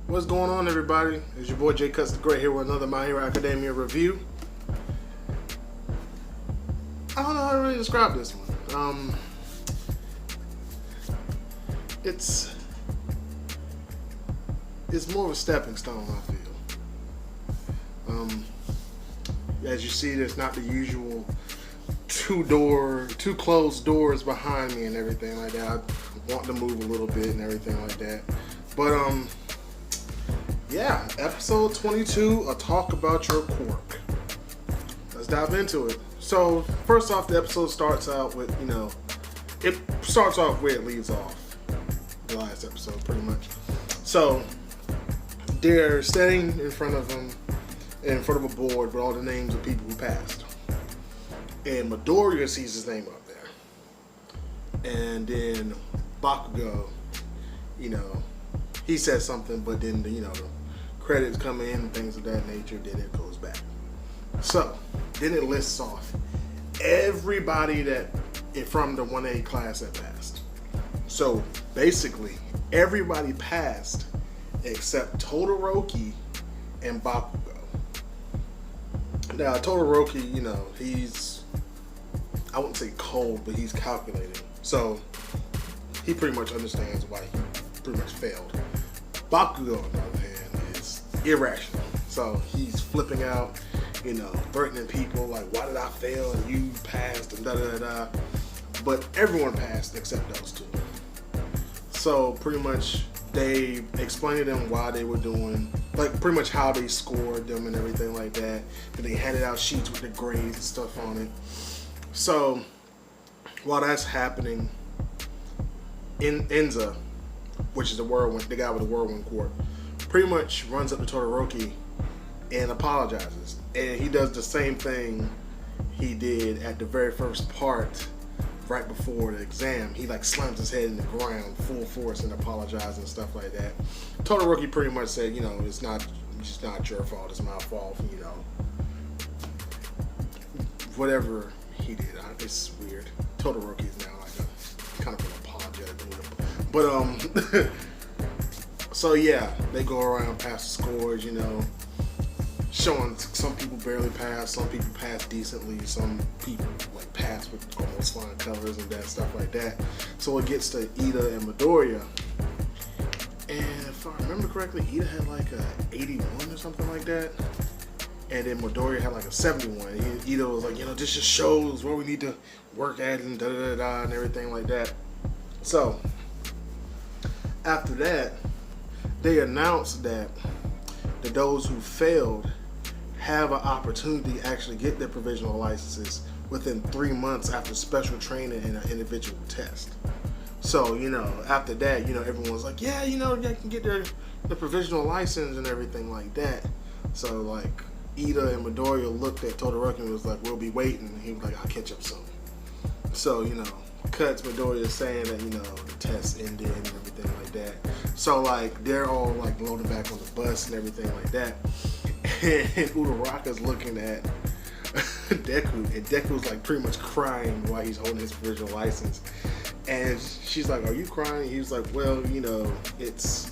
What's going on, everybody? It's your boy Jay Cuts the Great here with another My Hero Academia review. I don't know how to really describe this one. It's more of a stepping stone, I feel. As you see, there's not the usual two closed doors behind me and everything like that. I want to move a little bit and everything like that. But yeah, episode 22, a talk about your quirk. Let's dive into it. So first off, the episode starts out with, it starts off where it leaves off. The last episode, pretty much. So they're standing in front of a board with all the names of people who passed. And Midoriya sees his name up there. And then Bakugo, he says something, but then the credits come in and things of that nature, then it goes back. So then it lists off everybody that from the 1A class that passed. So basically everybody passed except Todoroki and Bakugo. Now Todoroki, he's, I wouldn't say cold, but he's calculating. So he pretty much understands why he pretty much failed. Bakugo, on the other hand, is irrational. So he's flipping out, threatening people like, why did I fail and you passed and da-da-da-da. But everyone passed except those two. So pretty much they explained to them why they were doing, like pretty much how they scored them and everything like that. And they handed out sheets with the grades and stuff on it. So while that's happening, Enza, which is the guy with the whirlwind quirk, pretty much runs up to Todoroki and apologizes. And he does the same thing he did at the very first part, right before the exam. He slams his head in the ground full force and apologizes and stuff like that. Todoroki pretty much said, it's not your fault, it's my fault, whatever he did. It's weird. Todoroki is now kind of an apologetic dude. But so yeah, they go around past the scores, showing some people barely pass, some people pass decently, some people pass with almost flying colors and that stuff like that. So it gets to Ida and Midoriya, and if I remember correctly, Ida had a 81 or something like that, and then Midoriya had a 71. And Ida was like, this just shows where we need to work at and da da da da and everything like that. So after that, they announced that those who failed have an opportunity to actually get their provisional licenses within 3 months after special training and an individual test. So, after that, everyone's like, yeah, they can get their provisional license and everything like that. So, Ida and Midoriya looked at Todoroki and was like, we'll be waiting. And he was like, I'll catch up soon. So, cuts Midoriya saying that, the test ended and everything like that. So, they're all, loaded back on the bus and everything like that. And Uraraka's looking at Deku, and Deku's pretty much crying while he's holding his provisional license. And she's like, are you crying? He's like, well, it's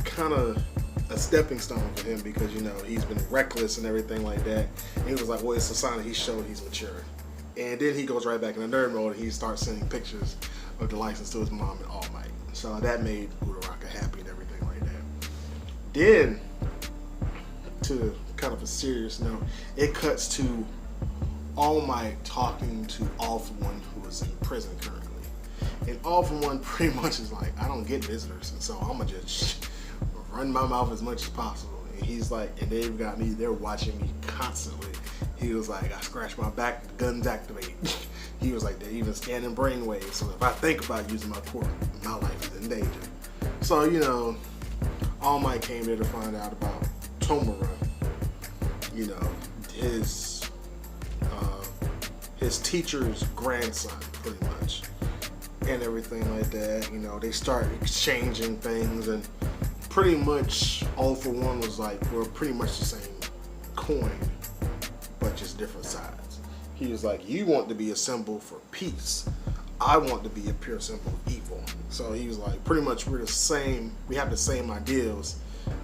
kind of a stepping stone for him because, he's been reckless and everything like that. And he was like, well, it's a sign that he showed he's mature. And then he goes right back in the nerd mode and he starts sending pictures of the license to his mom and All Might. So that made Uraraka happy and everything like that. Then, to kind of a serious note, it cuts to All Might talking to All For One, who is in prison currently. And All For One pretty much is like, I don't get visitors, and so I'm gonna just run my mouth as much as possible. And he's like, and they're watching me constantly. He was like, I scratched my back, the guns activate. He was like, they're even scanning brainwaves, so if I think about using my quirk, my life is in danger. So, All Might came there to find out about Tomura, his teacher's grandson, pretty much, and everything like that. They start exchanging things, and pretty much All For One was like, we're pretty much the same coin, but just different sides. He was like, you want to be a symbol for peace. I want to be a pure symbol of evil. So he was like, pretty much we're the same, we have the same ideals,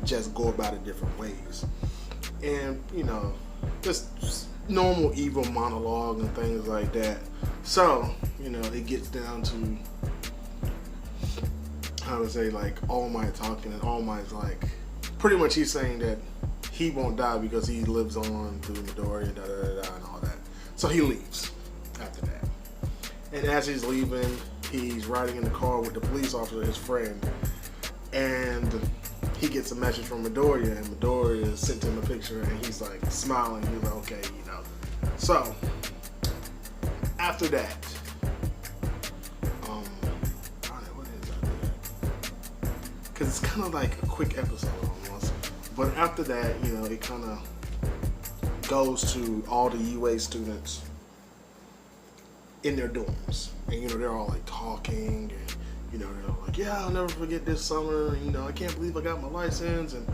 just go about it different ways. And, you know, just normal evil monologue and things like that. So, you know, it gets down to, how to say, like, All Might talking, and All Might's like, pretty much he's saying that he won't die because he lives on through Midoriya, and all that. So he leaves after that. And as he's leaving, he's riding in the car with the police officer, his friend, and he gets a message from Midoriya, and Midoriya sent him a picture, and he's like smiling. He's like, okay, you know. So after that, what is that? Because it's kind of like a quick episode almost. But after that, you know, it kind of goes to all the UA students in their dorms, and you know, they're all like talking, and you know, they're like, yeah, I'll never forget this summer, you know, I can't believe I got my license, and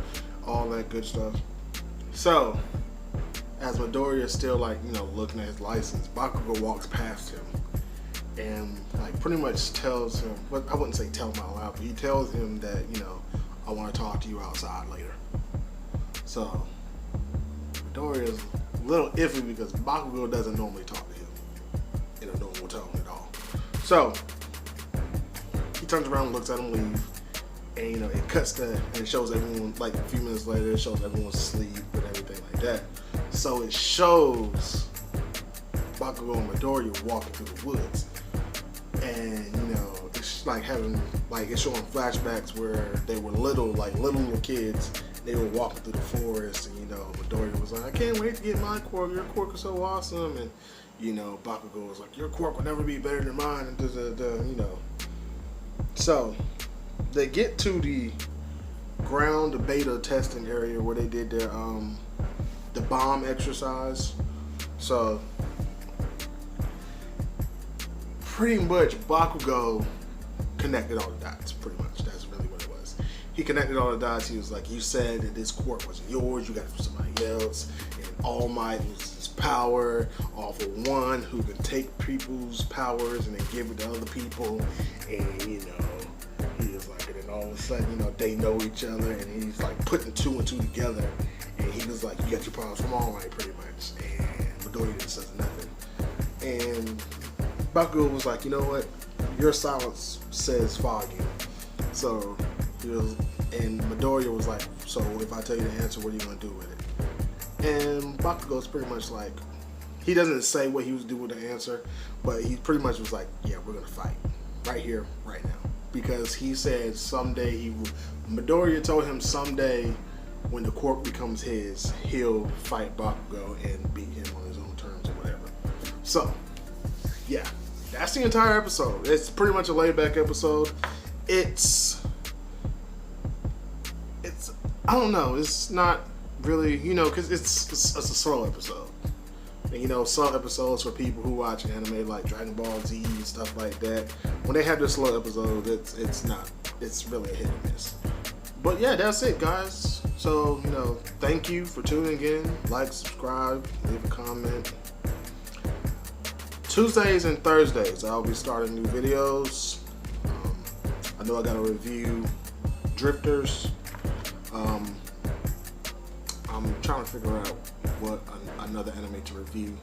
all that good stuff. So as Midoriya is still, like, you know, looking at his license, Bakugo walks past him and like pretty much tells him, well, I wouldn't say tell him out loud, but he tells him that, you know, I want to talk to you outside later. So Midoriya is a little iffy because Bakugo doesn't normally talk to him in a normal tone at all. So he turns around and looks at him leave, and you know, it cuts to, and it shows everyone, like a few minutes later, it shows everyone's asleep and everything like that. So it shows Bakugo and Midoriya walking through the woods, and you know, it's like having, like, it's showing flashbacks where they were little kids. They were walking through the forest, and you know, Midoriya was like, I can't wait to get my Quirk. Your Quirk is so awesome. And you know, Bakugo was like, your Quirk will never be better than mine, and you know. So they get to the ground beta testing area where they did their the bomb exercise. So pretty much Bakugo connected all the dots. Pretty much, that's really what it was. He connected all the dots. He was like, you said that this Quirk wasn't yours, you got it from somebody else, and All Might was his power, all for one who could take people's powers and then give it to other people. And you know, he was like, and then all of a sudden, you know, they know each other, and he's like putting two and two together, and he was like, you got your powers from All Might, pretty much. And Midoriya didn't say nothing, and Bakugo was like, you know what, your silence says foggy. So he was, and Midoriya was like, so if I tell you the answer, what are you gonna do with it? And Bakugo's pretty much like, he doesn't say what he was doing with the answer, but he pretty much was like, yeah, we're gonna fight right here, right now. Because he said someday he will, Midoriya told him someday when the Quirk becomes his, he'll fight Bakugo and beat him on his own terms or whatever. So, yeah, that's the entire episode. It's pretty much a laid back episode. It's I don't know, it's not really, you know, because it's a slow episode. And you know, slow episodes for people who watch anime like Dragon Ball Z and stuff like that, when they have this slow episode, it's really a hit and miss. But yeah, that's it, guys. So, you know, thank you for tuning in. Like, subscribe, leave a comment. Tuesdays and Thursdays, I'll be starting new videos. I know I got to review Drifters. I'm trying to figure out what another anime to review.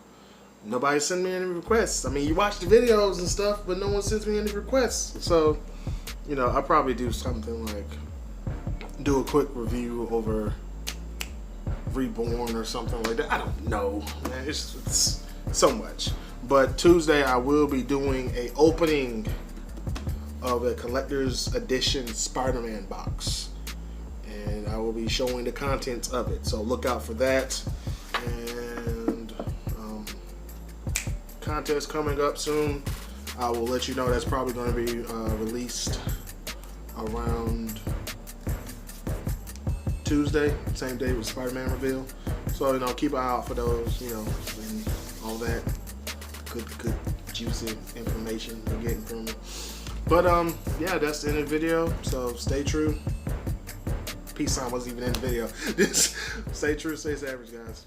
Nobody sent me any requests. I mean, you watch the videos and stuff, but no one sends me any requests. So, you know, I'll probably do something like do a quick review over Reborn or something like that. I don't know, man. It's so much. But Tuesday I will be doing a opening of a collector's edition Spider-Man box, and I will be showing the contents of it. So look out for that. And contest coming up soon. I will let you know. That's probably going to be released around Tuesday, same day with Spider-Man reveal. So, you know, keep an eye out for those, you know, and all that good juicy information you're getting from me. But yeah, that's the end of the video. So stay true. Peace sign wasn't even in the video. Just stay true, stay savage, guys.